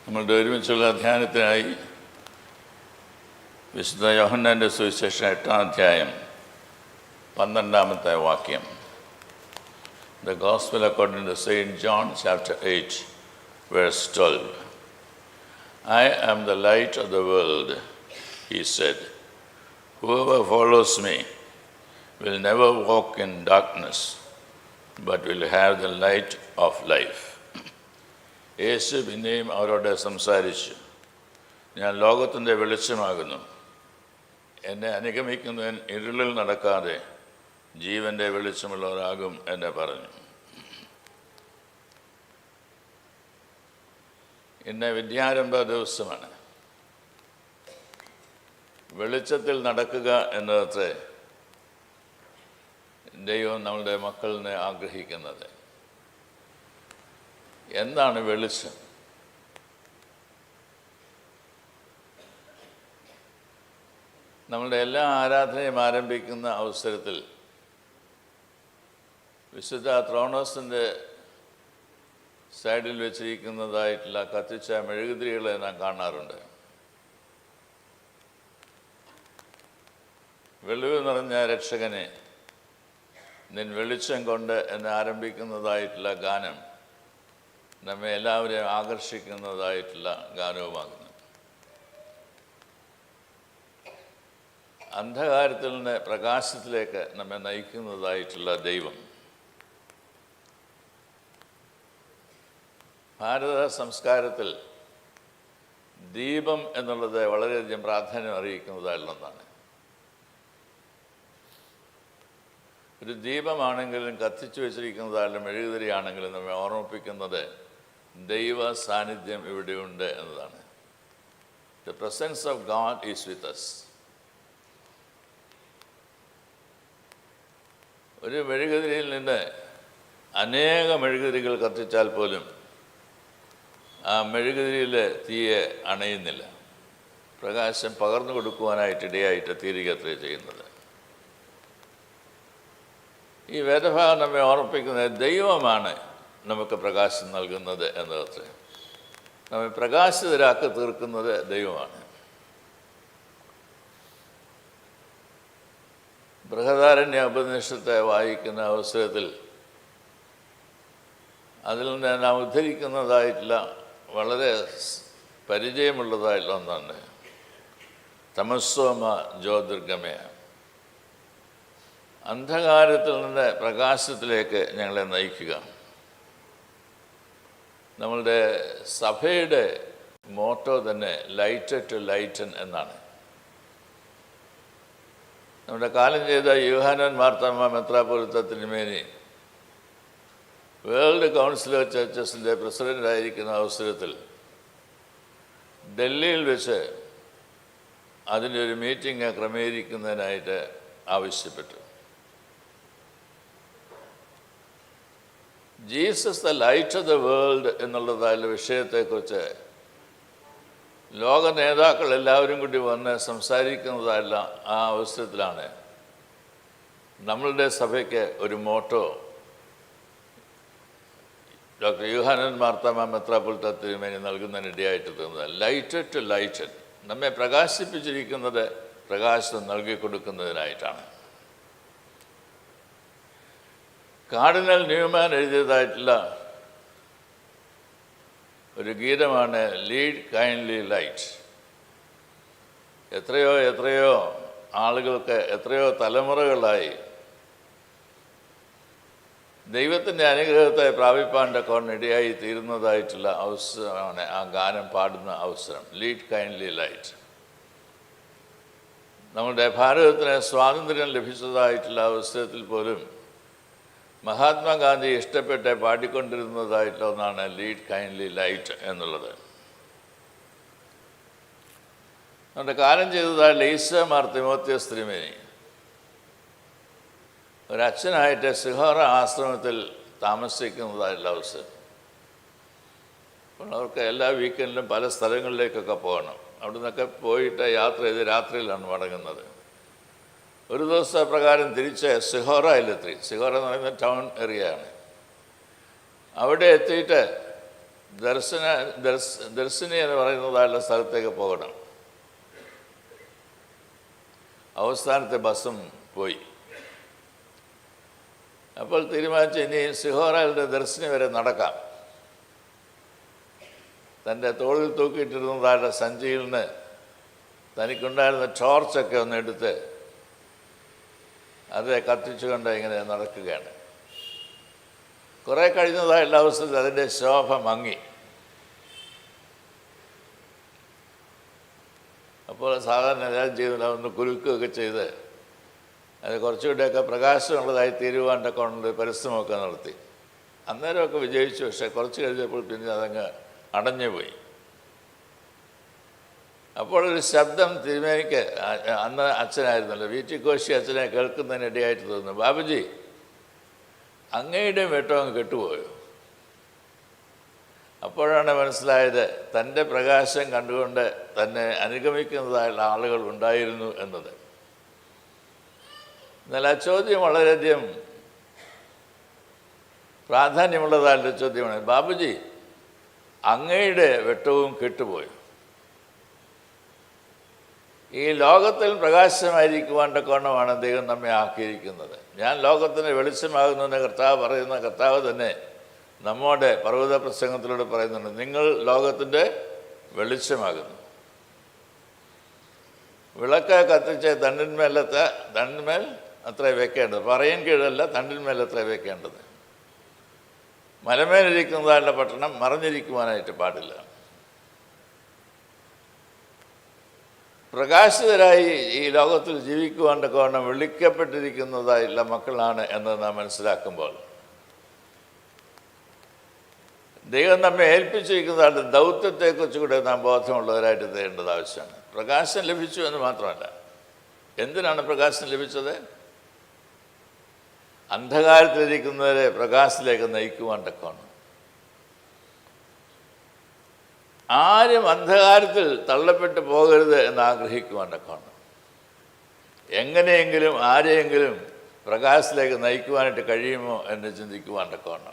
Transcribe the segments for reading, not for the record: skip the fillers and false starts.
നമ്മളുടെ ഒരുമിച്ചുള്ള ധ്യാനത്തിനായി വിശുദ്ധ യോഹന്നാൻ്റെ സുവിശേഷം 8-ാം അധ്യായം 12-ാമത്തെ വാക്യം. The Gospel according to St. John chapter 8 verse 12. I am the light of the world, he said. Whoever follows me will never walk in darkness, but will have the light of life. യേശു പിന്നെയും അവരോട് സംസാരിച്ചു, ഞാൻ ലോകത്തിൻ്റെ വെളിച്ചമാകുന്നു. എന്നെ അനുഗമിക്കുന്നവൻ ഇരുളിൽ നടക്കാതെ ജീവൻ്റെ വെളിച്ചമുള്ളവരാകും എന്ന് പറഞ്ഞു. ഇന്ന് വിദ്യാരംഭ ദിവസമാണ്. വെളിച്ചത്തിൽ നടക്കുക എന്നതത്രേ ദൈവം നമ്മളുടെ മക്കളിനെ ആഗ്രഹിക്കുന്നത്. എന്താണ് വെളിച്ചം? നമ്മളുടെ എല്ലാ ആരാധനയും ആരംഭിക്കുന്ന അവസരത്തിൽ വിശുദ്ധ ത്രോണോസിൻ്റെ സൈഡിൽ വെച്ചിരിക്കുന്നതായിട്ടുള്ള കത്തിച്ച മെഴുകുതിരികളെ നാം കാണാറുണ്ട്. വെളിവ് നിറഞ്ഞ രക്ഷകനെ നിൻ വെളിച്ചം കൊണ്ട് എന്ന് ആരംഭിക്കുന്നതായിട്ടുള്ള ഗാനം നമ്മെ എല്ലാവരെയും ആകർഷിക്കുന്നതായിട്ടുള്ള ഗാനവുമാകുന്നു. അന്ധകാരത്തിൽ നിന്ന് പ്രകാശത്തിലേക്ക് നമ്മെ നയിക്കുന്നതായിട്ടുള്ള ദൈവം. ഭാരത സംസ്കാരത്തിൽ ദീപം എന്നുള്ളത് വളരെയധികം പ്രാധാന്യം അറിയിക്കുന്നതായിട്ടുള്ളതാണ്. ഒരു ദീപമാണെങ്കിലും കത്തിച്ചു വെച്ചിരിക്കുന്നതായാലും മെഴുകുതിരിയാണെങ്കിലും നമ്മെ ഓർമ്മിപ്പിക്കുന്നത് ദൈവ സാന്നിധ്യം ഇവിടെയുണ്ട് എന്നതാണ്. The presence of God is with us. ഒരു മെഴുകുതിരിയിൽ നിന്ന് അനേക മെഴുകുതിരികൾ കത്തിച്ചാൽ പോലും ആ മെഴുകുതിരിയിൽ തീയെ അണയുന്നില്ല. പ്രകാശം പകർന്നു കൊടുക്കുവാനായിട്ടിടയായിട്ട് തീരുകയത്രേ ചെയ്യുന്നത്. ഈ വേദഭാഗം നമ്മെ ഓർമ്മിപ്പിക്കുന്നത് ദൈവമാണ് നമുക്ക് പ്രകാശം നൽകുന്നത് എന്നതത്രേ. നമ്മെ പ്രകാശിതരാക്കി തീർക്കുന്നത് ദൈവമാണ്. ബൃഹദാരണ്യ ഉപനിഷത്തെ വായിക്കുന്ന അവസരത്തിൽ അതിൽ നിന്ന് നാം ഉദ്ധരിക്കുന്നതായിട്ടുള്ള വളരെ പരിചയമുള്ളതായിട്ടുള്ള ഒന്നാണ് തമസ്സോമ ജ്യോതിർഗമയ. അന്ധകാരത്തിൽ നിന്ന് പ്രകാശത്തിലേക്ക് ഞങ്ങളെ നയിക്കുക. നമ്മളുടെ സഭയുടെ മോട്ടോ തന്നെ ലൈറ്റ് ടു ലൈറ്റൻ എന്നാണ്. നമ്മുടെ കാലം ചെയ്ത യോഹന്നാൻ മാർത്തോമാ മെത്രാപ്പോലീത്ത തിരുമേനി വേൾഡ് കൗൺസിൽ ഓഫ് ചർച്ചസിൻ്റെ പ്രസിഡൻ്റായിരിക്കുന്ന അവസരത്തിൽ ഡൽഹിയിൽ വെച്ച് അതിൻ്റെ ഒരു മീറ്റിംഗ് ക്രമീകരിക്കുന്നതിനായിട്ട് ആവശ്യപ്പെട്ടു. Jesus the light of the world എന്നുള്ളതായുള്ള വിഷയത്തെക്കുറിച്ച് ലോക നേതാക്കൾ എല്ലാവരും കൂടി വന്ന് സംസാരിക്കുന്നതല്ല. ആ അവസരത്തിലാണ് നമ്മളുടെ സഭയ്ക്ക് ഒരു മോട്ടോ ഡോക്ടർ യോഹന്നാൻ മാർത്തോമാ മെത്രാപ്പോലീത്ത തിരുമേനി നൽകുന്നതിനിടയായിട്ട് തീർന്നത്. ലൈറ്റ് ടു ലൈറ്റൻ, നമ്മെ പ്രകാശിപ്പിച്ചിരിക്കുന്നത് പ്രകാശം നൽകി കൊടുക്കുന്നതിനായിട്ടാണ്. കാർഡിനൽ ന്യൂമാൻ എഴുതിയതായിട്ടുള്ള ഒരു ഗീതമാണ് ലീഡ് കൈൻഡ്ലി ലൈറ്റ്. എത്രയോ ആളുകൾക്ക് എത്രയോ തലമുറകളായി ദൈവത്തിൻ്റെ അനുഗ്രഹത്തെ പ്രാപിപ്പാൻ്റെ കോണിടയായി തീരുന്നതായിട്ടുള്ള അവസരമാണ് ആ ഗാനം പാടുന്ന അവസരം. Lead kindly light. നമ്മുടെ ഭാരതത്തിന് സ്വാതന്ത്ര്യം ലഭിച്ചതായിട്ടുള്ള അവസരത്തിൽ പോലും മഹാത്മാഗാന്ധി ഇഷ്ടപ്പെട്ട് പാടിക്കൊണ്ടിരുന്നതായിട്ടുള്ള ഒന്നാണ് ലീഡ് കൈൻഡ്ലി ലൈറ്റ് എന്നുള്ളത്. നമ്മുടെ കാലം ചെയ്തതായിട്ടുള്ള ഈശോ മാർ തിമോത്തിയോസ് തിരുമേനി ഒരച്ഛനായിട്ട് സിഹോറ ആശ്രമത്തിൽ താമസിക്കുന്നതായിട്ടുള്ള അവസരം. അപ്പോൾ അവർക്ക് എല്ലാ വീക്കെൻഡിലും പല സ്ഥലങ്ങളിലേക്കൊക്കെ പോകണം. അവിടെ നിന്നൊക്കെ പോയിട്ട് യാത്ര ചെയ്ത് രാത്രിയിലാണ് മടങ്ങുന്നത്. ഒരു ദിവസത്തെ പ്രകാരം തിരിച്ച് സിഹോറയിലെത്തി. സിഹോറ എന്ന് പറയുന്ന ടൗൺ ഏരിയയാണ്. അവിടെ എത്തിയിട്ട് ദർശിനി എന്ന് പറയുന്നതായുള്ള സ്ഥലത്തേക്ക് പോകണം. അവസാനത്തെ ബസ്സും പോയി. അപ്പോൾ തീരുമാനിച്ച് ഇനി സിഹോറയുടെ ദർശിനി വരെ നടക്കാം. തൻ്റെ തോളിൽ തൂക്കിയിട്ടിരുന്നതായുള്ള സഞ്ചിയിൽ നിന്ന് തനിക്കുണ്ടായിരുന്ന ടോർച്ചൊക്കെ ഒന്ന് എടുത്ത് അത് കത്തിച്ചുകൊണ്ട് ഇങ്ങനെ നടക്കുകയാണ്. കുറേ കഴിഞ്ഞതായുള്ള അവസരത്തിൽ അതിൻ്റെ ശോഭ മങ്ങി. അപ്പോൾ സാധാരണ എല്ലാവരും ചെയ്യുന്നില്ല, ഒന്ന് കുലുക്കുകയൊക്കെ ചെയ്ത് അത് കുറച്ചുകൂടെയൊക്കെ പ്രകാശമുള്ളതായി തീരുവാൻ്റെ കൊണ്ട് പരിശ്രമമൊക്കെ നടത്തി. അന്നേരമൊക്കെ വിജയിച്ചു. പക്ഷേ കുറച്ച് കഴിഞ്ഞപ്പോൾ പിന്നെ അതങ്ങ് അടഞ്ഞുപോയി. അപ്പോൾ ഒരു ശബ്ദം തിരുമേനിക്ക്, അന്ന് അച്ഛനായിരുന്നല്ലോ, വീറ്റി കോശി അച്ഛനെ കേൾക്കുന്നതിനിടയായിട്ട് തോന്നുന്നു, ബാബുജി അങ്ങയുടെ വെട്ടം അങ്ങ് കെട്ടുപോയോ? അപ്പോഴാണ് മനസ്സിലായത് തൻ്റെ പ്രകാശം കണ്ടുകൊണ്ട് തന്നെ അനുഗമിക്കുന്നതായുള്ള ആളുകൾ ഉണ്ടായിരുന്നു എന്നത്. എന്നാൽ ആ ചോദ്യം വളരെയധികം പ്രാധാന്യമുള്ളതായുള്ള ചോദ്യമാണ്. ബാബുജി അങ്ങയുടെ വെട്ടവും കെട്ടുപോയോ? ഈ ലോകത്തിൽ പ്രകാശമായിരിക്കുവാൻ കോണമാണ് ദൈവം നമ്മെ ആക്കിയിരിക്കുന്നത്. ഞാൻ ലോകത്തിന് വെളിച്ചമാകുന്നുവെന്ന് കർത്താവ് തന്നെ നമ്മോടെ പർവ്വത പ്രസംഗത്തിലൂടെ പറയുന്നുണ്ട്, നിങ്ങൾ ലോകത്തിൻ്റെ വെളിച്ചമാകുന്നു. വിളക്ക് കത്തിച്ച് തണ്ടിന്മേൽ അത്ര വെക്കേണ്ടത്, പറയൻ കീഴല്ല, തണ്ടിന്മേൽ അത്ര വെക്കേണ്ടത്. മലമേലിരിക്കുന്നതായുള്ള പട്ടണം മറഞ്ഞിരിക്കുവാനായിട്ട് പാടില്ല. പ്രകാശിതരായി ഈ ലോകത്തിൽ ജീവിക്കുവാൻ കാരണം വിളിക്കപ്പെട്ടിരിക്കുന്നതായുള്ള മക്കളാണ് എന്ന് നാം മനസ്സിലാക്കുമ്പോൾ ദൈവം നമ്മെ ഏൽപ്പിച്ചിരിക്കുന്നതായിട്ട് ദൗത്യത്തെക്കുറിച്ച് കൂടെ നാം ബോധമുള്ളവരായിട്ട് തീരേണ്ടത് ആവശ്യമാണ്. പ്രകാശം ലഭിച്ചു എന്ന് മാത്രമല്ല, എന്തിനാണ് പ്രകാശം ലഭിച്ചത്? അന്ധകാരത്തിലിരിക്കുന്നവരെ പ്രകാശത്തിലേക്ക് നയിക്കുവാൻ തക്കമാണ്. ആരും അന്ധകാരത്തിൽ തള്ളപ്പെട്ടു പോകരുത് എന്ന് ആഗ്രഹിക്കുവാൻ തക്കമാണ്. എങ്ങനെയെങ്കിലും ആരെയെങ്കിലും പ്രകാശത്തിലേക്ക് നയിക്കുവാനായിട്ട് കഴിയുമോ എന്ന് ചിന്തിക്കുവാൻ തക്കമാണ്.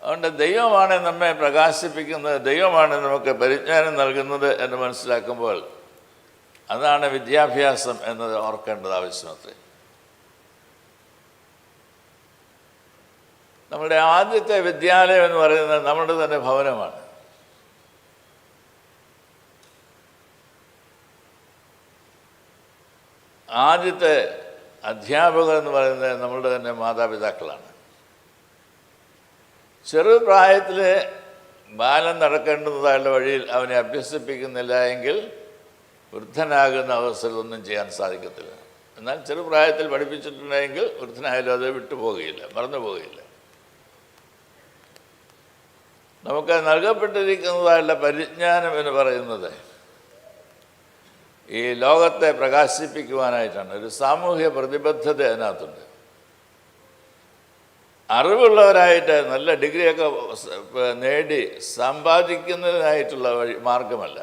അതുകൊണ്ട് ദൈവമാണ് നമ്മെ പ്രകാശിപ്പിക്കുന്നത്, ദൈവമാണ് നമുക്ക് പരിജ്ഞാനം നൽകുന്നത് എന്ന് മനസ്സിലാക്കുമ്പോൾ അതാണ് വിദ്യാഭ്യാസം എന്നത് ഓർക്കേണ്ടത് ആവശ്യമത്രേ. നമ്മുടെ ആദ്യത്തെ വിദ്യാലയം എന്ന് പറയുന്നത് നമ്മുടെ തന്നെ ഭവനമാണ്. ആദ്യത്തെ അധ്യാപകർ എന്ന് പറയുന്നത് നമ്മളുടെ തന്നെ മാതാപിതാക്കളാണ്. ചെറുപ്രായത്തിൽ ബാലൻ നടക്കേണ്ടതായുള്ള വഴിയിൽ അവനെ അഭ്യസിപ്പിക്കുന്നില്ല എങ്കിൽ വൃദ്ധനാകുന്ന അവസരം ഒന്നും ചെയ്യാൻ സാധിക്കത്തില്ല. എന്നാൽ ചെറുപ്രായത്തിൽ പഠിപ്പിച്ചിട്ടുണ്ടെങ്കിൽ വൃദ്ധനായാലും അത് വിട്ടുപോകുകയില്ല, മറന്നു പോകുകയില്ല. നമുക്ക് നൽകപ്പെട്ടിരിക്കുന്നതായുള്ള പരിജ്ഞാനം എന്ന് പറയുന്നത് ഈ ലോകത്തെ പ്രകാശിപ്പിക്കുവാനായിട്ടാണ്. ഒരു സാമൂഹ്യ പ്രതിബദ്ധത അതിനകത്തുണ്ട്. അറിവുള്ളവരായിട്ട് നല്ല ഡിഗ്രിയൊക്കെ നേടി സമ്പാദിക്കുന്നതിനായിട്ടുള്ള മാർഗമല്ല.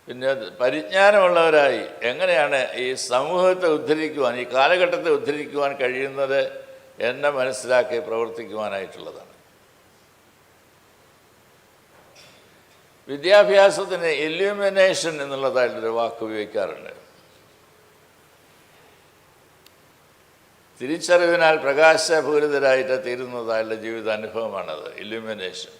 പിന്നെ പരിജ്ഞാനമുള്ളവരായി എങ്ങനെയാണ് ഈ സമൂഹത്തെ ഉദ്ധരിക്കുവാൻ, ഈ കാലഘട്ടത്തെ ഉദ്ധരിക്കുവാൻ കഴിയുന്നത് എന്നെ മനസ്സിലാക്കി പ്രവർത്തിക്കുവാനായിട്ടുള്ളതാണ്. വിദ്യാഭ്യാസത്തിന് ഇല്യൂമിനേഷൻ എന്നുള്ളതായിട്ടൊരു വാക്ക് ഉപയോഗിക്കാറുണ്ട്. തിരിച്ചറിവിനാൽ പ്രകാശപൂരിതരായിട്ട് തീരുന്നതായുള്ള ജീവിതാനുഭവമാണത്, ഇല്യൂമിനേഷൻ.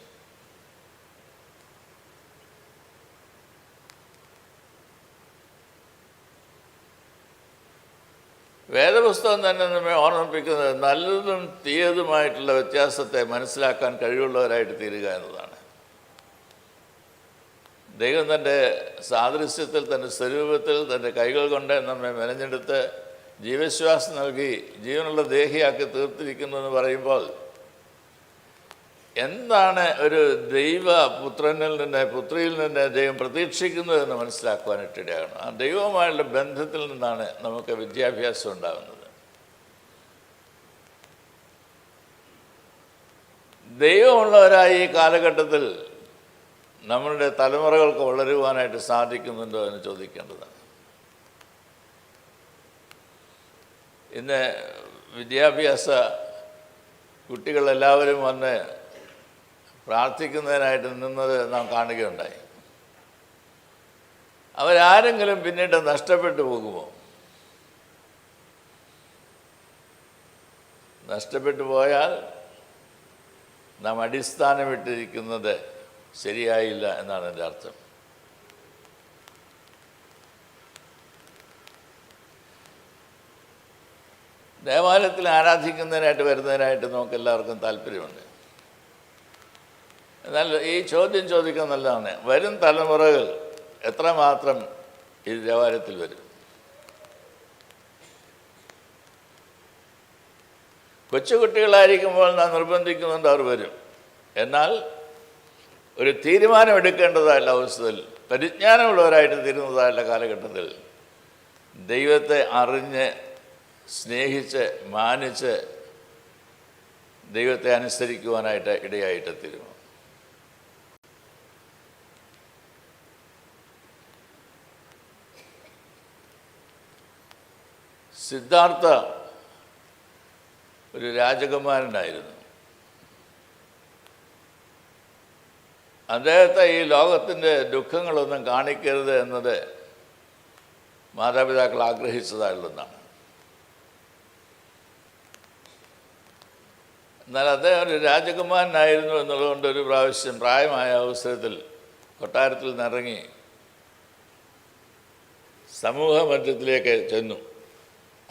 വേദപുസ്തകം തന്നെ നമ്മെ ഓർമ്മിപ്പിക്കുന്നത് നല്ലതും തീയതുമായിട്ടുള്ള വ്യത്യാസത്തെ മനസ്സിലാക്കാൻ കഴിവുള്ളവരായിട്ട് തീരുക എന്നതാണ്. ദൈവം തൻ്റെ സാദൃശ്യത്തിൽ, തൻ്റെ സ്വരൂപത്തിൽ, തൻ്റെ കൈകൾ കൊണ്ട് നമ്മെ മെനഞ്ഞെടുത്ത് ജീവശ്വാസം നൽകി ജീവനുള്ള ദേഹിയാക്കി തീർത്തിരിക്കുന്നു എന്ന് പറയുമ്പോൾ എന്താണ് ഒരു ദൈവപുത്രനിൽ നിന്ന്, പുത്രിയിൽ നിന്ന് ദൈവം പ്രതീക്ഷിക്കുന്നതെന്ന് മനസ്സിലാക്കുവാനായിട്ടിടയാണ്. ആ ദൈവവുമായുള്ള ബന്ധത്തിൽ നിന്നാണ് നമുക്ക് വിദ്യാഭ്യാസം ഉണ്ടാകുന്നത്. ദൈവമുള്ളവരായി ഈ കാലഘട്ടത്തിൽ നമ്മളുടെ തലമുറകൾക്ക് വളരുവാനായിട്ട് സാധിക്കുന്നുണ്ടോ എന്ന് ചോദിക്കേണ്ടതാണ്. ഇന്ന് വിദ്യാഭ്യാസ കുട്ടികളെല്ലാവരും വന്ന് പ്രാർത്ഥിക്കുന്നതിനായിട്ട് നിന്നത് നാം കാണുകയുണ്ടായി. അവരാരെങ്കിലും പിന്നീട് നഷ്ടപ്പെട്ടു പോകുമോ? നഷ്ടപ്പെട്ടു പോയാൽ നാം അടിസ്ഥാനമിട്ടിരിക്കുന്നത് ശരിയായില്ല എന്നാണ് എൻ്റെ അർത്ഥം. ദേവാലയത്തിൽ ആരാധിക്കുന്നതിനായിട്ട് വരുന്നതിനായിട്ട് നമുക്ക് എല്ലാവർക്കും താല്പര്യമുണ്ട്. എന്നാൽ ഈ ചോദ്യം ചോദിക്കാൻ നല്ലതാണ്. വരും തലമുറകൾ എത്രമാത്രം ഈ ദേവാലയത്തിൽ വരും? കൊച്ചുകുട്ടികളായിരിക്കുമ്പോൾ നാം നിർബന്ധിക്കുന്നുണ്ട് അവർ വരും. എന്നാൽ ഒരു തീരുമാനമെടുക്കേണ്ടതായുള്ള അവസ്ഥയിൽ, പരിജ്ഞാനമുള്ളവരായിട്ട് തീരുന്നതായുള്ള കാലഘട്ടത്തിൽ ദൈവത്തെ അറിഞ്ഞ് സ്നേഹിച്ച് മാനിച്ച് ദൈവത്തെ അനുസരിക്കുവാനായിട്ട് ഇടയായിട്ട് തീരുമാനം. സിദ്ധാർത്ഥ ഒരു രാജകുമാരനായിരുന്നു. അദ്ദേഹത്തെ ഈ ലോകത്തിൻ്റെ ദുഃഖങ്ങളൊന്നും കാണിക്കരുത് എന്നത് മാതാപിതാക്കൾ ആഗ്രഹിച്ചതായുള്ളതാണ്. എന്നാൽ അദ്ദേഹം ഒരു രാജകുമാരനായിരുന്നു എന്നുള്ളതുകൊണ്ട് ഒരു പ്രാവശ്യം പ്രായമായ അവസരത്തിൽ കൊട്ടാരത്തിൽ നിന്നിറങ്ങി സമൂഹ മധ്യത്തിലേക്ക് ചെന്നു.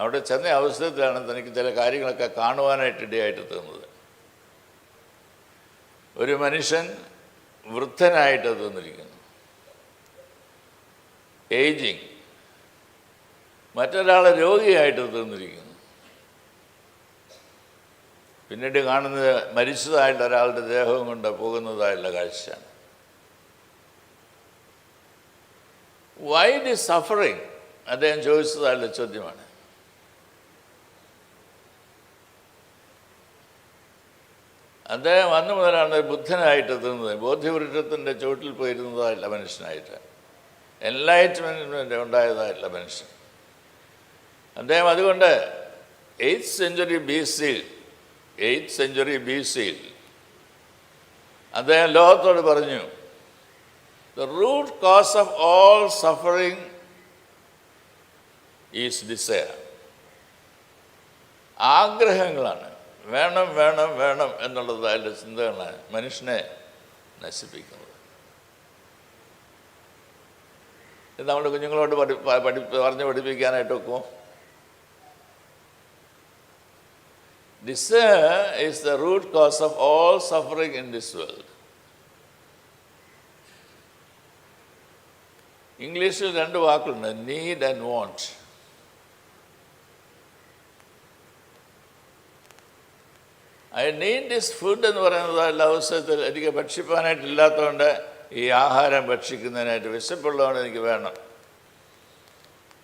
അവിടെ ചെന്ന അവസരത്തിലാണ് തനിക്ക് ചില കാര്യങ്ങളൊക്കെ കാണുവാനായിട്ട് ഇടയായിട്ട് തീർന്നത്. ഒരു മനുഷ്യൻ വൃദ്ധനായിട്ട് തീർന്നിരിക്കുന്നു, ഏജിങ്. മറ്റൊരാൾ രോഗിയായിട്ട് തീർന്നിരിക്കുന്നു. പിന്നീട് കാണുന്നത് മരിച്ചതായിട്ട് ഒരാളുടെ ദേഹവും കൊണ്ട് പോകുന്നതായുള്ള കാഴ്ചയാണ്. Why this suffering? അദ്ദേഹം ചോദിച്ചതായുള്ള ചോദ്യമാണ്. അദ്ദേഹം അന്ന് മുതലാണ് ബുദ്ധനായിട്ട് തീർന്നത്. ബോധ്യവൃക്ഷത്തിൻ്റെ ചുവട്ടിൽ പോയിരുന്നതായില്ല മനുഷ്യനായിട്ട്, എൻലൈറ്റ്മെൻറ്റ് ഉണ്ടായതായിട്ടുള്ള മനുഷ്യൻ. അദ്ദേഹം അതുകൊണ്ട് 8th century BC അദ്ദേഹം ലോകത്തോട് പറഞ്ഞു, the root cause of all suffering is desire. ആഗ്രഹങ്ങളാണ്. വേണം വേണം വേണം എന്നുള്ളതായുള്ള ചിന്തകളാണ് മനുഷ്യനെ നശിപ്പിക്കുന്നത്. ഇത് നമ്മുടെ കുഞ്ഞുങ്ങളോട് പറഞ്ഞ് പഠിപ്പിക്കാനായിട്ടൊക്കെ. Desire is the root cause of all suffering in this world. ഇംഗ്ലീഷിൽ 2 വാക്കുണ്ട്, need and want. I need this food എന്ന് പറയുന്നതല്ല അവസരത്തിൽ എനിക്ക് ഭക്ഷിപ്പാനായിട്ടില്ലാത്തതുകൊണ്ട് ഈ ആഹാരം ഭക്ഷിക്കുന്നതിനായിട്ട് വിശപ്പുള്ളതുകൊണ്ട് എനിക്ക് വേണം.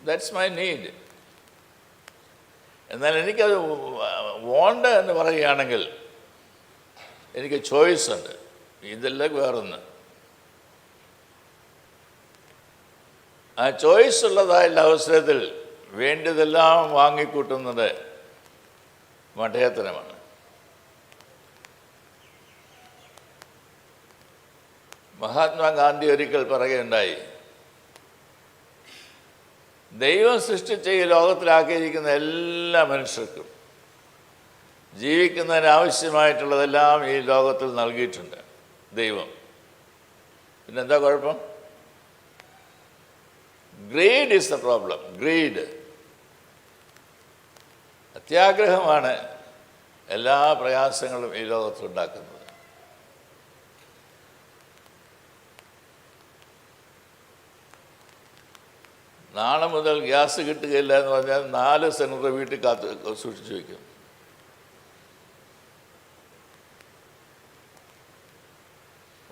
That's my need. എന്നാൽ എനിക്കത് വോണ്ട് എന്ന് പറയുകയാണെങ്കിൽ എനിക്ക് ചോയ്സ് ഉണ്ട്. ഇതെല്ലാം വേറൊന്ന്. ആ ചോയ്സ് ഉള്ളതായുള്ള അവസരത്തിൽ വേണ്ടതെല്ലാം വാങ്ങിക്കൂട്ടുന്നത് മഠയത്തരമാണ്. മഹാത്മാഗാന്ധി ഒരിക്കൽ പറയുകയുണ്ടായി, ദൈവം സൃഷ്ടിച്ച ഈ ലോകത്തിലാക്കിയിരിക്കുന്ന എല്ലാ മനുഷ്യർക്കും ജീവിക്കുന്നതിന് ആവശ്യമായിട്ടുള്ളതെല്ലാം ഈ ലോകത്തിൽ നൽകിയിട്ടുണ്ട് ദൈവം. പിന്നെന്താ കുഴപ്പം? Greed is the problem. Greed, അത്യാഗ്രഹമാണ് എല്ലാ പ്രയാസങ്ങളും ഈ ലോകത്തിലുണ്ടാക്കുന്നത്. നാളെ മുതൽ ഗ്യാസ് കിട്ടുകയില്ല എന്ന് പറഞ്ഞാൽ 4 സിലിണ്ടർ വീട്ടിൽ സൂക്ഷിച്ചു വയ്ക്കും.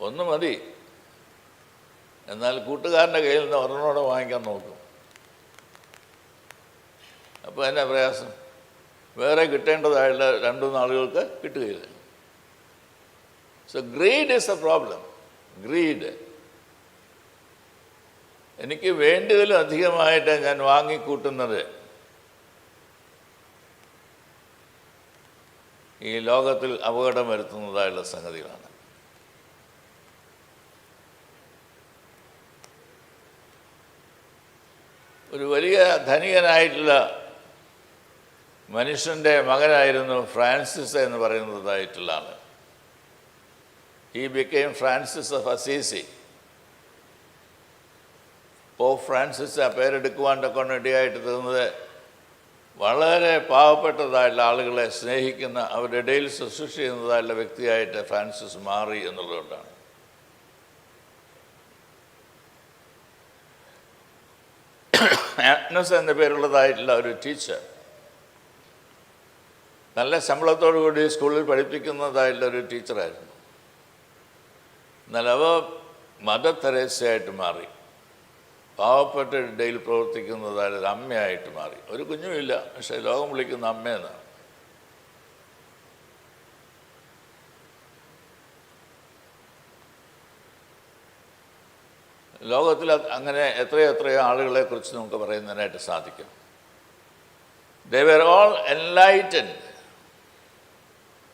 ഒന്ന് മതി. എന്നാൽ കൂട്ടുകാരൻ്റെ കയ്യിൽ നിന്ന് ഒരെണ്ണോടെ വാങ്ങിക്കാൻ നോക്കും. അപ്പോൾ എന്നാ പ്രയാസം? വേറെ കിട്ടേണ്ടതായുള്ള 2-3 ആളുകൾക്ക് കിട്ടുകയില്ല. So greed is A problem. Greed. എനിക്ക് വേണ്ടതിലും അധികമായിട്ട് ഞാൻ വാങ്ങിക്കൂട്ടുന്നത് ഈ ലോകത്തിൽ അപകടം വരുത്തുന്നതായുള്ള സംഗതികളാണ്. ഒരു വലിയ ധനികനായിട്ടുള്ള മനുഷ്യൻ്റെ മകനായിരുന്നു ഫ്രാൻസിസ് എന്ന് പറയുന്നതായിട്ടുള്ള ആൾ. He became Francis of Assisi. Pope Francis ആ പേരെടുക്കുവാൻ്റെ കൊണ്ടിടയായിട്ട് തീർന്നത് വളരെ പാവപ്പെട്ടതായിട്ടുള്ള ആളുകളെ സ്നേഹിക്കുന്ന അവരുടെ ഇടയിൽ ശുശ്രൂഷ ചെയ്യുന്നതായിട്ടുള്ള വ്യക്തിയായിട്ട് ഫ്രാൻസിസ് മാറി എന്നുള്ളതുകൊണ്ടാണ്. ആഗ്നസ് എന്ന പേരുള്ളതായിട്ടുള്ള ഒരു ടീച്ചർ, നല്ല ശമ്പളത്തോടു കൂടി സ്കൂളിൽ പഠിപ്പിക്കുന്നതായിട്ടുള്ള ഒരു ടീച്ചറായിരുന്നു. എന്നാൽ അവ മദർ തെരേസയായിട്ട് മാറി, പാവപ്പെട്ട ഇടയിൽ പ്രവർത്തിക്കുന്നതായ അമ്മയായിട്ട് മാറി. ഒരു കുഞ്ഞുമില്ല, പക്ഷേ ലോകം വിളിക്കുന്ന അമ്മയെന്നാണ്. ലോകത്തിൽ അങ്ങനെ എത്രയോ ആളുകളെക്കുറിച്ച് നമുക്ക് പറയുന്നതിനായിട്ട് സാധിക്കും. They were all enlightened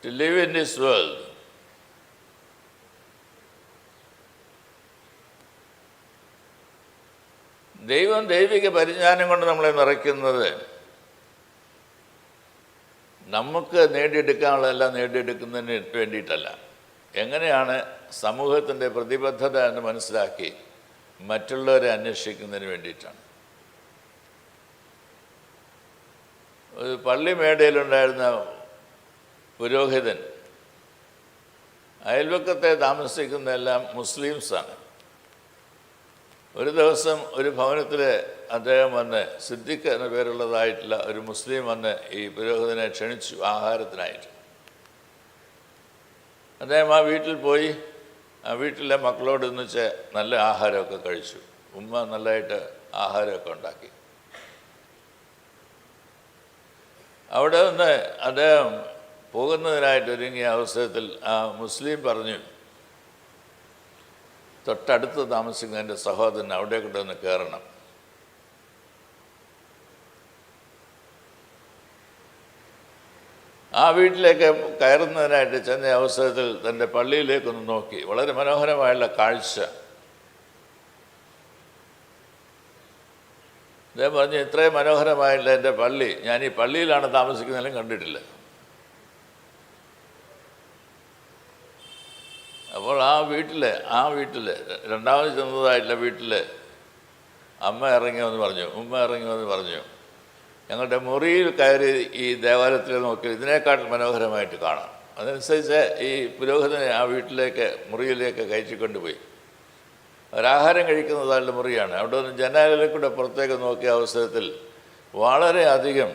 to live in this world. ദൈവം ദൈവിക പരിജ്ഞാനം കൊണ്ട് നമ്മളെ നിറയ്ക്കുന്നത് നമുക്ക് നേടിയെടുക്കാനുള്ളതെല്ലാം നേടിയെടുക്കുന്നതിന് വേണ്ടിയിട്ടല്ല, എങ്ങനെയാണ് സമൂഹത്തിൻ്റെ പ്രതിബദ്ധത എന്ന് മനസ്സിലാക്കി മറ്റുള്ളവരെ അന്വേഷിക്കുന്നതിന് വേണ്ടിയിട്ടാണ്. ഒരു പള്ളി മേടയിലുണ്ടായിരുന്ന പുരോഹിതൻ അയൽവക്കത്തെ താമസിക്കുന്നതെല്ലാം മുസ്ലിംസാണ്. ഒരു ദിവസം ഒരു ഭവനത്തിൽ അദ്ദേഹം വന്ന്, സിദ്ദിഖ് എന്ന പേരുള്ളതായിട്ടുള്ള ഒരു മുസ്ലിം വന്ന് ഈ പുരോഹിതനെ ക്ഷണിച്ചു ആഹാരത്തിനായിട്ട്. അദ്ദേഹം ആ വീട്ടിൽ പോയി ആ വീട്ടിലെ മക്കളോട് ഒന്നിച്ച് നല്ല ആഹാരമൊക്കെ കഴിച്ചു. ഉമ്മ നല്ലതായിട്ട് ആഹാരമൊക്കെ ഉണ്ടാക്കി. അവിടെ നിന്ന് അദ്ദേഹം പോകുന്നതിനായിട്ട് ഒരുങ്ങിയ അവസരത്തിൽ ആ മുസ്ലിം പറഞ്ഞു, തൊട്ടടുത്ത് താമസിക്കുന്ന എൻ്റെ സഹോദരൻ അവിടെ കൊണ്ടുവന്ന് കയറണം. ആ വീട്ടിലേക്ക് കയറുന്നതിനായിട്ട് ചെന്ന അവസരത്തിൽ തൻ്റെ പള്ളിയിലേക്കൊന്ന് നോക്കി. വളരെ മനോഹരമായുള്ള കാഴ്ച. അദ്ദേഹം പറഞ്ഞു, ഇത്രയും മനോഹരമായുള്ള എൻ്റെ പള്ളി ഞാൻ ഈ പള്ളിയിലാണ് താമസിക്കുന്നതെങ്കിലും കണ്ടിട്ടില്ല. അപ്പോൾ ആ വീട്ടിൽ രണ്ടാമത് ചെന്നതായിട്ടുള്ള വീട്ടിൽ ഉമ്മ ഇറങ്ങി വന്ന് പറഞ്ഞു, ഞങ്ങളുടെ മുറിയിൽ കയറി ഈ ദേവാലയത്തിൽ നോക്കി ഇതിനേക്കാൾ മനോഹരമായിട്ട് കാണാം. അതനുസരിച്ച് ഈ പുരോഹിതനെ ആ മുറിയിലേക്ക് കയറ്റിക്കൊണ്ടുപോയി. ഒരാഹാരം കഴിക്കുന്നതായിട്ടുള്ള മുറിയാണ്. അവിടെ നിന്ന് ജനാലയിൽ കൂടെ പുറത്തേക്ക് നോക്കിയ അവസരത്തിൽ വളരെയധികം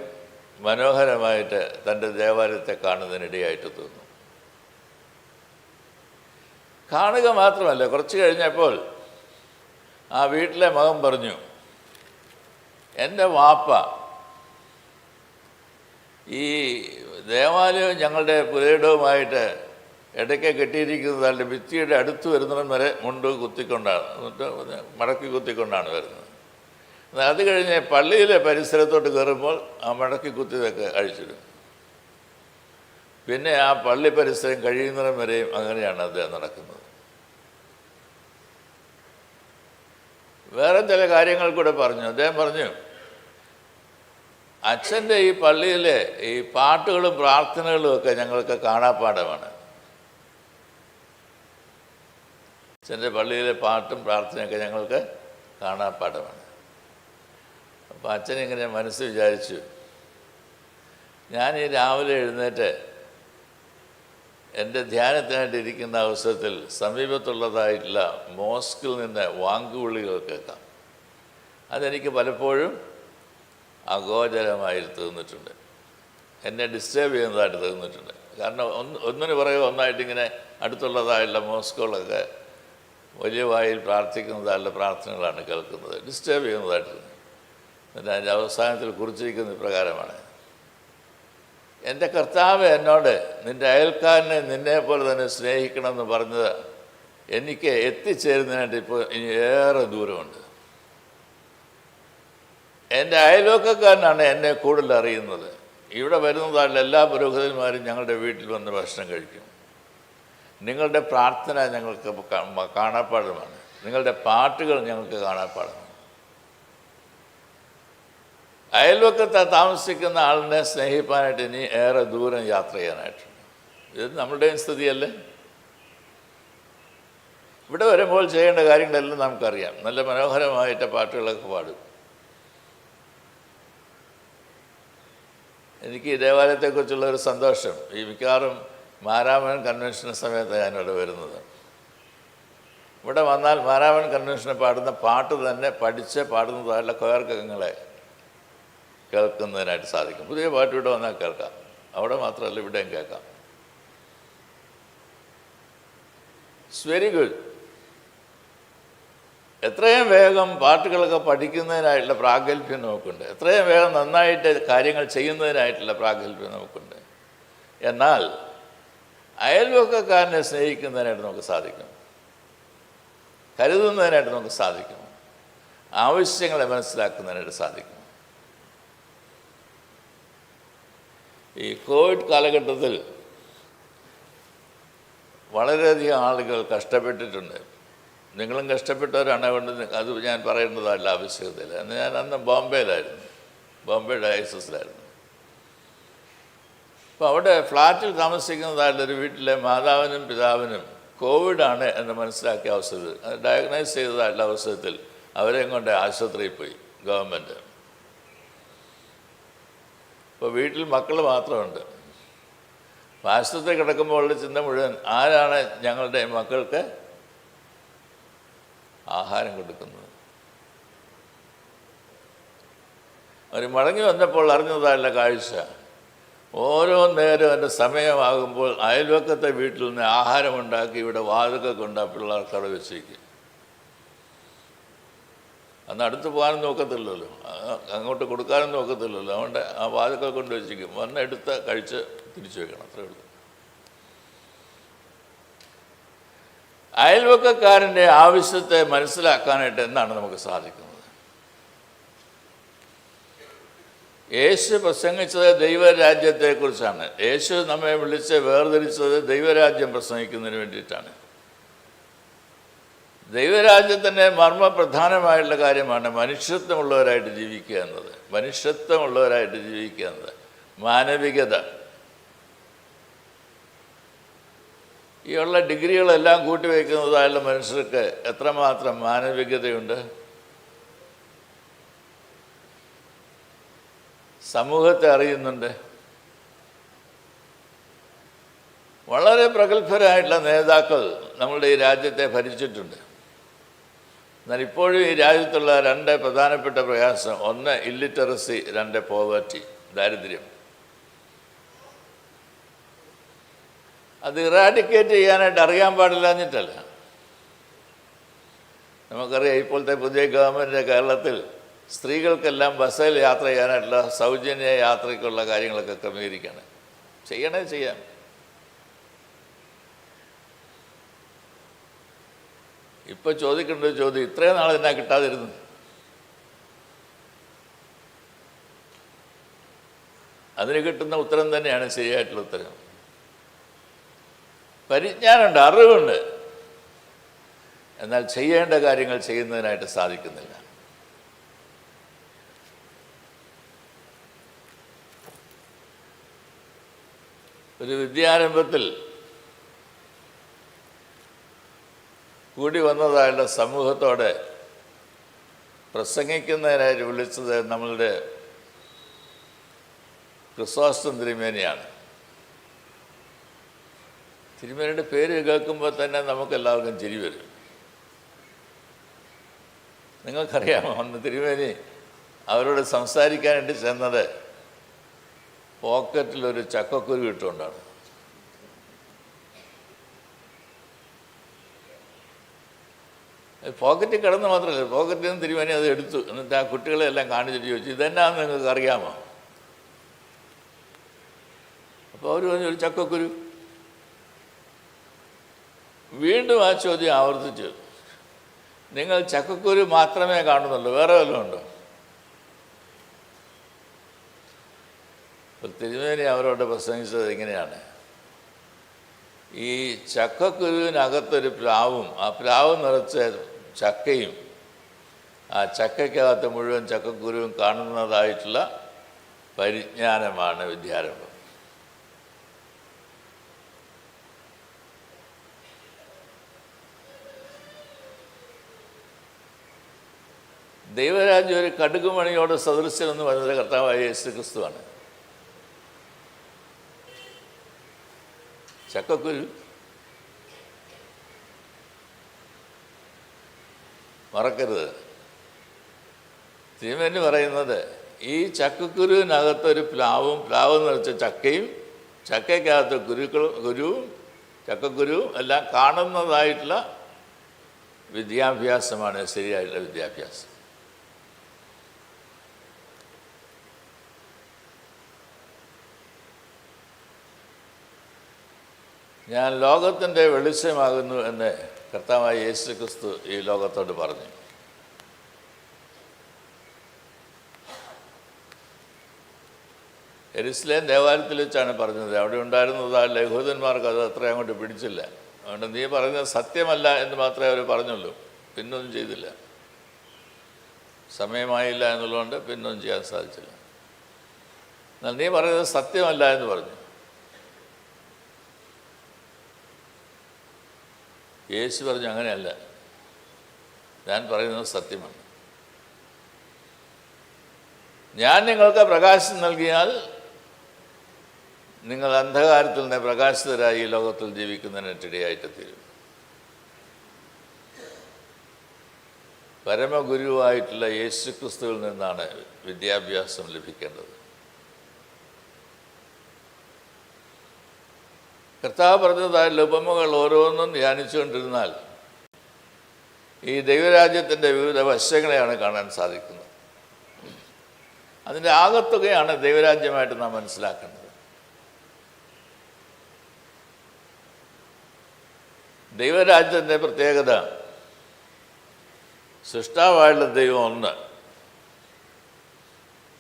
മനോഹരമായിട്ട് തൻ്റെ ദേവാലയത്തെ കാണുന്നതിനിടയായിട്ട് തോന്നുന്നു. കാണുക മാത്രമല്ല, കുറച്ച് കഴിഞ്ഞപ്പോൾ ആ വീട്ടിലെ മകൻ പറഞ്ഞു, എൻ്റെ വാപ്പ ഈ ദേവാലയവും ഞങ്ങളുടെ പുരയിടവുമായിട്ട് ഇടയ്ക്ക് കെട്ടിയിരിക്കുന്നതായിട്ട് ഭിത്തിയുടെ അടുത്ത് വരുന്നിടം വരെ മടക്കി കുത്തിക്കൊണ്ടാണ് വരുന്നത്. എന്നാൽ അത് കഴിഞ്ഞ് പള്ളിയിലെ പരിസരത്തോട്ട് കയറുമ്പോൾ ആ മടക്കി കുത്തിയതൊക്കെ അഴിച്ചിടും. പിന്നെ ആ പള്ളി പരിസരം കഴിയുന്നിടം വരെയും അങ്ങനെയാണ് അദ്ദേഹം നടക്കുന്നത്. വേറെ ചില കാര്യങ്ങൾ കൂടെ പറഞ്ഞു. അദ്ദേഹം പറഞ്ഞു, അച്ഛൻ്റെ ഈ പള്ളിയിലെ ഈ പാട്ടുകളും പ്രാർത്ഥനകളും ഒക്കെ ഞങ്ങൾക്ക് കാണാപ്പാഠമാണ്. അച്ഛൻ്റെ പള്ളിയിലെ പാട്ടും പ്രാർത്ഥനയൊക്കെ ഞങ്ങൾക്ക് കാണാപ്പാഠമാണ്. അപ്പോൾ അച്ഛനിങ്ങനെ മനസ്സ് വിചാരിച്ചു, ഞാൻ ഈ രാവിലെ എഴുന്നേറ്റ് എൻ്റെ ധ്യാനത്തിനായിട്ട് ഇരിക്കുന്ന അവസരത്തിൽ സമീപത്തുള്ളതായിട്ടുള്ള മോസ്കിൽ നിന്ന് വാങ്കുവിളികൾ കേൾക്കാം. അതെനിക്ക് പലപ്പോഴും അഗോചരമായി തീർന്നിട്ടുണ്ട്, എന്നെ ഡിസ്റ്റർബ് ചെയ്യുന്നതായിട്ട് തീർന്നിട്ടുണ്ട്. കാരണം ഒന്നിന് പുറകെ ഒന്നായിട്ടിങ്ങനെ അടുത്തുള്ളതായിട്ടുള്ള മോസ്കുകളൊക്കെ വലിയ വായിൽ പ്രാർത്ഥിക്കുന്നതായിട്ടുള്ള പ്രാർത്ഥനകളാണ് കേൾക്കുന്നത്, ഡിസ്റ്റർബ് ചെയ്യുന്നതായിട്ട്. എന്നിട്ട് അതിൻ്റെ അവസാനത്തിൽ കുറിച്ചിരിക്കുന്ന പ്രകാരമാണ്, എൻ്റെ കർത്താവ് എന്നോട് നിൻ്റെ അയൽക്കാരനെ നിന്നെപ്പോലെ തന്നെ സ്നേഹിക്കണമെന്ന് പറഞ്ഞത് എനിക്ക് എത്തിച്ചേരുന്നതിനായിട്ട് ഇപ്പോൾ ഇനി ഏറെ ദൂരമുണ്ട്. എൻ്റെ അയൽവക്കക്കാരനാണ് എന്നെ കൂടുതൽ അറിയുന്നത്. ഇവിടെ വരുന്നതായുള്ള എല്ലാ പുരോഹിതന്മാരും ഞങ്ങളുടെ വീട്ടിൽ വന്ന് ഭക്ഷണം കഴിക്കും. നിങ്ങളുടെ പ്രാർത്ഥന ഞങ്ങൾക്ക് കാണാപ്പാടുമാണ്. നിങ്ങളുടെ പാട്ടുകൾ ഞങ്ങൾക്ക് കാണാപ്പാടുമാണ്. അയൽവക്കത്ത് താമസിക്കുന്ന ആളിനെ സ്നേഹിപ്പാനായിട്ട് ഇനി ഏറെ ദൂരം യാത്ര ചെയ്യാനായിട്ടുണ്ട്. ഇത് നമ്മുടെയും സ്ഥിതിയല്ലേ? ഇവിടെ വരുമ്പോൾ ചെയ്യേണ്ട കാര്യങ്ങളെല്ലാം നമുക്കറിയാം. നല്ല മനോഹരമായിട്ട് പാട്ടുകളൊക്കെ പാടും. എനിക്ക് ഈ ദേവാലയത്തെക്കുറിച്ചുള്ള ഒരു സന്തോഷം, ഈ മിക്കവാറും മാരാമൻ കൺവെൻഷൻ സമയത്ത് ഞാനിവിടെ വരുന്നത്. ഇവിടെ വന്നാൽ മാരാമൻ കൺവെൻഷന് പാടുന്ന പാട്ട് തന്നെ പഠിച്ച് പാടുന്നതായുള്ള കൊയർക്കങ്ങളെ കേൾക്കുന്നതിനായിട്ട് സാധിക്കും. പുതിയ പാട്ട് ഇവിടെ വന്നാൽ കേൾക്കാം. അവിടെ മാത്രമല്ല, ഇവിടെയും കേൾക്കാം. It's very good. എത്രയും വേഗം പാട്ടുകളൊക്കെ പഠിക്കുന്നതിനായിട്ടുള്ള പ്രാഗൽഭ്യം നമുക്കുണ്ട്. എത്രയും വേഗം നന്നായിട്ട് കാര്യങ്ങൾ ചെയ്യുന്നതിനായിട്ടുള്ള പ്രാഗൽഭ്യം നമുക്കുണ്ട്. എന്നാൽ അയൽവക്കക്കാരനെ സ്നേഹിക്കുന്നതിനായിട്ട് നമുക്ക് സാധിക്കും, കരുതുന്നതിനായിട്ട് നമുക്ക് സാധിക്കും, ആവശ്യങ്ങളെ മനസ്സിലാക്കുന്നതിനായിട്ട് സാധിക്കും. ഈ കോവിഡ് കാലഘട്ടത്തിൽ വളരെയധികം ആളുകൾ കഷ്ടപ്പെട്ടിട്ടുണ്ട്. നിങ്ങളും കഷ്ടപ്പെട്ടവരാണ്. അതുകൊണ്ട് അത് ഞാൻ പറയേണ്ടതല്ല ആവശ്യകതയില്ല. ഞാൻ അന്ന് ബോംബെ ഡയസിസിലായിരുന്നു. അപ്പോൾ അവിടെ ഫ്ലാറ്റിൽ താമസിക്കുന്നതായുള്ളൊരു വീട്ടിലെ മാതാവിനും പിതാവിനും കോവിഡാണ് എന്ന് മനസ്സിലാക്കിയ അവസരത്തിൽ, അത് ഡയഗ്നൈസ് ചെയ്തതായിട്ടുള്ള അവസരത്തിൽ അവരെയും കൊണ്ട് ആശുപത്രിയിൽ പോയി ഗവൺമെൻറ്. ഇപ്പോൾ വീട്ടിൽ മക്കൾ മാത്രമുണ്ട്. അപ്പോൾ ആശുപത്രി കിടക്കുമ്പോൾ ഉള്ള ചിന്ത മുഴുവൻ ആരാണ് ഞങ്ങളുടെ മക്കൾക്ക് ആഹാരം കൊടുക്കുന്നത്. അവർ മടങ്ങി വന്നപ്പോൾ അറിഞ്ഞതായുള്ള കാഴ്ച, ഓരോ നേരം എൻ്റെ സമയമാകുമ്പോൾ അയൽവക്കത്തെ വീട്ടിൽ നിന്ന് ആഹാരമുണ്ടാക്കി ഇവിടെ വാതിൽക്കെ കൊണ്ട് ആ പിള്ളേർക്ക് അവിടെ വെച്ചിരിക്കും. അന്ന് അടുത്ത് പോകാനും നോക്കത്തില്ലല്ലോ, അങ്ങോട്ട് കൊടുക്കാനും നോക്കത്തില്ലല്ലോ. അതുകൊണ്ട് ആ വാതിൽക്കെ കൊണ്ട് വെച്ചിരിക്കും. വന്നെടുത്ത് കഴിച്ച് തിരിച്ചു വയ്ക്കണം, അത്രേ ഉള്ളൂ. അയൽവക്കക്കാരൻ്റെ ആവശ്യത്തെ മനസ്സിലാക്കാനായിട്ട് എന്താണ് നമുക്ക് സാധിക്കുന്നത്? യേശു പ്രസംഗിച്ചത് ദൈവരാജ്യത്തെക്കുറിച്ചാണ്. യേശു നമ്മെ വിളിച്ച് വേർതിരിച്ചത് ദൈവരാജ്യം പ്രസംഗിക്കുന്നതിന് വേണ്ടിയിട്ടാണ്. ദൈവരാജ്യത്തിൻ്റെ മർമ്മപ്രധാനമായിട്ടുള്ള കാര്യമാണ് മനുഷ്യത്വമുള്ളവരായിട്ട് ജീവിക്കുക എന്നത്. മനുഷ്യത്വമുള്ളവരായിട്ട് ജീവിക്കുക എന്നത്, മാനവികത. ഈ ഉള്ള ഡിഗ്രികളെല്ലാം കൂട്ടിവയ്ക്കുന്നതായുള്ള മനുഷ്യർക്ക് എത്രമാത്രം മാനവികതയുണ്ട്? സമൂഹത്തെ അറിയുന്നുണ്ട്. വളരെ പ്രഗത്ഭരായിട്ടുള്ള നേതാക്കൾ നമ്മളുടെ ഈ രാജ്യത്തെ ഭരിച്ചിട്ടുണ്ട്. എന്നാൽ ഇപ്പോഴും ഈ രാജ്യത്തുള്ള രണ്ട് പ്രധാനപ്പെട്ട പ്രയാസം, ഒന്ന് ഇല്ലിറ്ററസി, രണ്ട് പോവർട്ടി, ദാരിദ്ര്യം. അത് ഇറാഡിക്കേറ്റ് ചെയ്യാനായിട്ട് അറിയാൻ പാടില്ലാഞ്ഞിട്ടല്ല. നമുക്കറിയാം, ഇപ്പോഴത്തെ പുതിയ ഗവൺമെൻറ് കേരളത്തിൽ സ്ത്രീകൾക്കെല്ലാം ബസ്സിൽ യാത്ര ചെയ്യാനായിട്ടുള്ള സൗജന്യ യാത്രയ്ക്കുള്ള കാര്യങ്ങളൊക്കെ ക്രമീകരിക്കുകയാണ്. ചെയ്യണേ ചെയ്യാം. ഇപ്പോൾ ചോദിക്കേണ്ട ഒരു ചോദ്യം, ഇത്രയും നാൾ എന്നാ കിട്ടാതിരുന്നു? അതിന് കിട്ടുന്ന ഉത്തരം തന്നെയാണ് ശരിയായിട്ടുള്ള ഉത്തരം. പരിജ്ഞാനമുണ്ട്, അറിവുണ്ട്, എന്നാൽ ചെയ്യേണ്ട കാര്യങ്ങൾ ചെയ്യുന്നതിനായിട്ട് സാധിക്കുന്നില്ല. ഒരു വിദ്യാരംഭത്തിൽ കൂടി വന്നതായുള്ള സമൂഹത്തോടെ പ്രസംഗിക്കുന്നതിനായിട്ട് വിളിച്ചത് നമ്മളുടെ ക്രിസോസ്റ്റം തിരുമേനിയാണ്. തിരുമേനിയുടെ പേര് കേൾക്കുമ്പോൾ തന്നെ നമുക്കെല്ലാവർക്കും ചിരി വരും. നിങ്ങൾക്കറിയാമോ, അന്ന് തിരുമേനി അവരോട് സംസാരിക്കാനായിട്ട് ചെന്നത് പോക്കറ്റിലൊരു ചക്കക്കുരു ഇട്ടുകൊണ്ടാണ്. പോക്കറ്റിൽ കിടന്ന് മാത്രമല്ല, പോക്കറ്റിൽ നിന്ന് തിരുമേനി അത് എടുത്തു. എന്നിട്ട് ആ കുട്ടികളെല്ലാം കാണിച്ചിട്ട് ചോദിച്ചു, ഇതെന്നാന്ന് നിങ്ങൾക്ക് അറിയാമോ? അപ്പോൾ അവർ പറഞ്ഞു, ഒരു ചക്കക്കുരു. വീണ്ടും ആ ചോദ്യം ആവർത്തിച്ചു. നിങ്ങൾ ചക്കക്കുരു മാത്രമേ കാണുന്നുള്ളൂ, വേറെ വല്ലതും ഉണ്ടോ? തിരുമേനി അവരോട് പ്രസംഗിച്ചത് ഇങ്ങനെയാണ്: ഈ ചക്കക്കുരുവിനകത്തൊരു പ്ലാവും ആ പ്ലാവ് നിറച്ച ചക്കയും ആ ചക്കയ്ക്കകത്ത് മുഴുവൻ ചക്കക്കുരുവും കാണുന്നതായിട്ടുള്ള പരിജ്ഞാനമാണ് വിദ്യാരംഭം. ദൈവരാജ്യം ഒരു കടുകുമണിയോട് സദൃശ്യമെന്ന് പറഞ്ഞത് കർത്താവായ യേശു ക്രിസ്തുവാണ്. ചക്കക്കുരു മറക്കരുത്. തിരുമേനി പറയുന്നത് ഈ ചക്കക്കുരുവിനകത്തൊരു പ്ലാവ് നിറച്ച ചക്കയും ചക്കയ്ക്കകത്ത് കുരുവും ചക്കക്കുരുവും എല്ലാം കാണുന്നതായിട്ടുള്ള വിദ്യാഭ്യാസമാണ് ശരിയായിട്ടുള്ള വിദ്യാഭ്യാസം. ഞാൻ ലോകത്തിൻ്റെ വെളിച്ചമാകുന്നു എന്ന് കർത്താവായ യേശു ക്രിസ്തു ഈ ലോകത്തോട് പറഞ്ഞു. യെരുശലേം ദേവാലയത്തിൽ വെച്ചാണ് പറഞ്ഞത്. അവിടെ ഉണ്ടായിരുന്നതായ യഹൂദന്മാർക്ക് അത് അത്ര അങ്ങോട്ട് പിടിച്ചില്ല. അതുകൊണ്ട് നീ പറയുന്നത് സത്യമല്ല എന്ന് മാത്രമേ അവർ പറഞ്ഞുള്ളൂ, പിന്നൊന്നും ചെയ്തില്ല. സമയമായില്ല എന്നുള്ളതുകൊണ്ട് പിന്നൊന്നും ചെയ്യാൻ സാധിച്ചില്ല. എന്നാൽ നീ പറയുന്നത് സത്യമല്ല എന്ന് പറഞ്ഞു. യേശു പറഞ്ഞു, അങ്ങനെയല്ല, ഞാൻ പറയുന്നത് സത്യമാണ്. ഞാൻ നിങ്ങൾക്ക് പ്രകാശം നൽകിയാൽ നിങ്ങൾ അന്ധകാരത്തിൽ നിന്ന് പ്രകാശിതരായി ഈ ലോകത്തിൽ ജീവിക്കുന്നതിനിടയായിട്ട് തീരും. പരമഗുരുവായിട്ടുള്ള യേശു ക്രിസ്തുവിൽ നിന്നാണ് വിദ്യാഭ്യാസം ലഭിക്കേണ്ടത്. കർത്താവ് പറഞ്ഞതായുള്ള ഉപമകൾ ഓരോന്നും ധ്യാനിച്ചുകൊണ്ടിരുന്നാൽ ഈ ദൈവരാജ്യത്തിൻ്റെ വിവിധ വശങ്ങളെയാണ് കാണാൻ സാധിക്കുന്നത്. അതിൻ്റെ ആകത്തുകയാണ് ദൈവരാജ്യമായിട്ട് നാം മനസ്സിലാക്കേണ്ടത്. ദൈവരാജ്യത്തിൻ്റെ പ്രത്യേകത, സൃഷ്ടാവായുള്ള ദൈവം ഒന്ന്,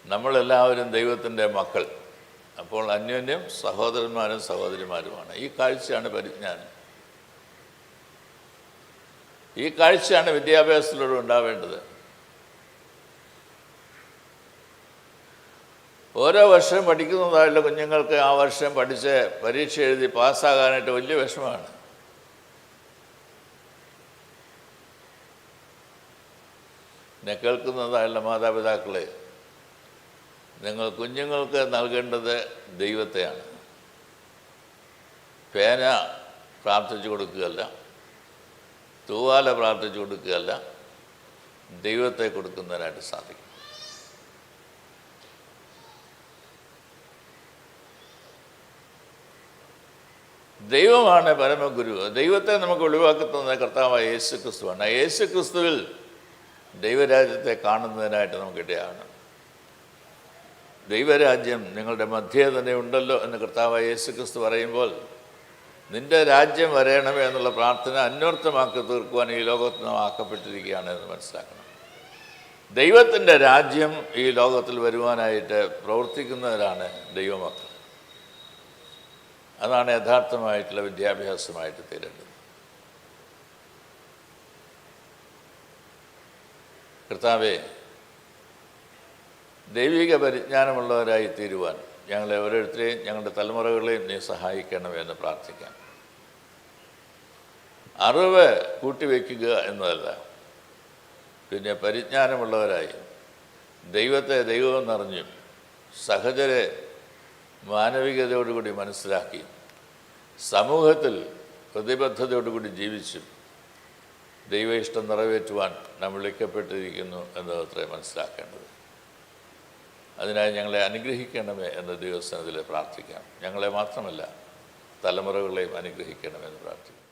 നമ്മളെല്ലാവരും ദൈവത്തിൻ്റെ മക്കൾ. അപ്പോൾ അന്യോന്യം സഹോദരന്മാരും സഹോദരിമാരുമാണ്. ഈ കാഴ്ചയാണ് പരിജ്ഞാനം. ഈ കാഴ്ചയാണ് വിദ്യാഭ്യാസത്തിലൂടെ ഉണ്ടാവേണ്ടത്. ഓരോ വർഷം പഠിക്കുന്നതായുള്ള കുഞ്ഞുങ്ങൾക്ക് ആ വർഷം പഠിച്ച് പരീക്ഷ എഴുതി പാസ്സാകാനായിട്ട് വലിയ വിഷമമാണ്. എന്നെ കേൾക്കുന്നതായുള്ള മാതാപിതാക്കളെ, നിങ്ങൾ കുഞ്ഞുങ്ങൾക്ക് നൽകേണ്ടത് ദൈവത്തെയാണ്. പേന പ്രാർത്ഥിച്ചു കൊടുക്കുകയല്ല, തൂവാല പ്രാർത്ഥിച്ചു കൊടുക്കുകയല്ല, ദൈവത്തെ കൊടുക്കുന്നതിനായിട്ട് സാധിക്കും. ദൈവമാണ് പരമഗുരു. ദൈവത്തെ നമുക്ക് ഒഴിവാക്കുന്നത് കർത്താവായ യേശു ക്രിസ്തുവാണ്. ആ യേശു ക്രിസ്തുവിൽ ദൈവരാജ്യത്തെ കാണുന്നതിനായിട്ട് നമുക്കിടയാണ്. ദൈവരാജ്യം നിങ്ങളുടെ മധ്യേ തന്നെ ഉണ്ടല്ലോ എന്ന് കർത്താവായ യേശു ക്രിസ്തു പറയുമ്പോൾ, നിൻ്റെ രാജ്യം വരയണമേ എന്നുള്ള പ്രാർത്ഥന അന്വർത്ഥമാക്കി തീർക്കുവാൻ ഈ ലോകത്ത് നാം ആക്കപ്പെട്ടിരിക്കുകയാണ് എന്ന് മനസ്സിലാക്കണം. ദൈവത്തിൻ്റെ രാജ്യം ഈ ലോകത്തിൽ വരുവാനായിട്ട് പ്രവർത്തിക്കുന്നവരാണ് ദൈവമക്കൾ. അതാണ് യഥാർത്ഥമായിട്ടുള്ള വിദ്യാഭ്യാസമായിട്ട് തീരേണ്ടത്. കർത്താവേ, ദൈവിക പരിജ്ഞാനമുള്ളവരായി തീരുവാൻ ഞങ്ങളെ ഓരോരുത്തരെയും ഞങ്ങളുടെ തലമുറകളെയും നീ സഹായിക്കണമെന്ന് പ്രാർത്ഥിക്കാം. അറിവ് കൂട്ടിവെക്കുക എന്നതല്ല, പിന്നെ പരിജ്ഞാനമുള്ളവരായി ദൈവത്തെ ദൈവമെന്നറിഞ്ഞും സഹചരെ മാനവികതയോടുകൂടി മനസ്സിലാക്കി സമൂഹത്തിൽ പ്രതിബദ്ധതയോടുകൂടി ജീവിച്ചും ദൈവ ഇഷ്ടം നിറവേറ്റുവാൻ നാം വിളിക്കപ്പെട്ടിരിക്കുന്നു എന്നതത്രേ മനസ്സിലാക്കേണ്ടത്. അതിനായി ഞങ്ങളെ അനുഗ്രഹിക്കണമേ എന്ന ദൈവസന്നിധിയിൽ പ്രാർത്ഥിക്കാം. ഞങ്ങളെ മാത്രമല്ല, തലമുറകളെയും അനുഗ്രഹിക്കണമെന്ന് പ്രാർത്ഥിക്കാം.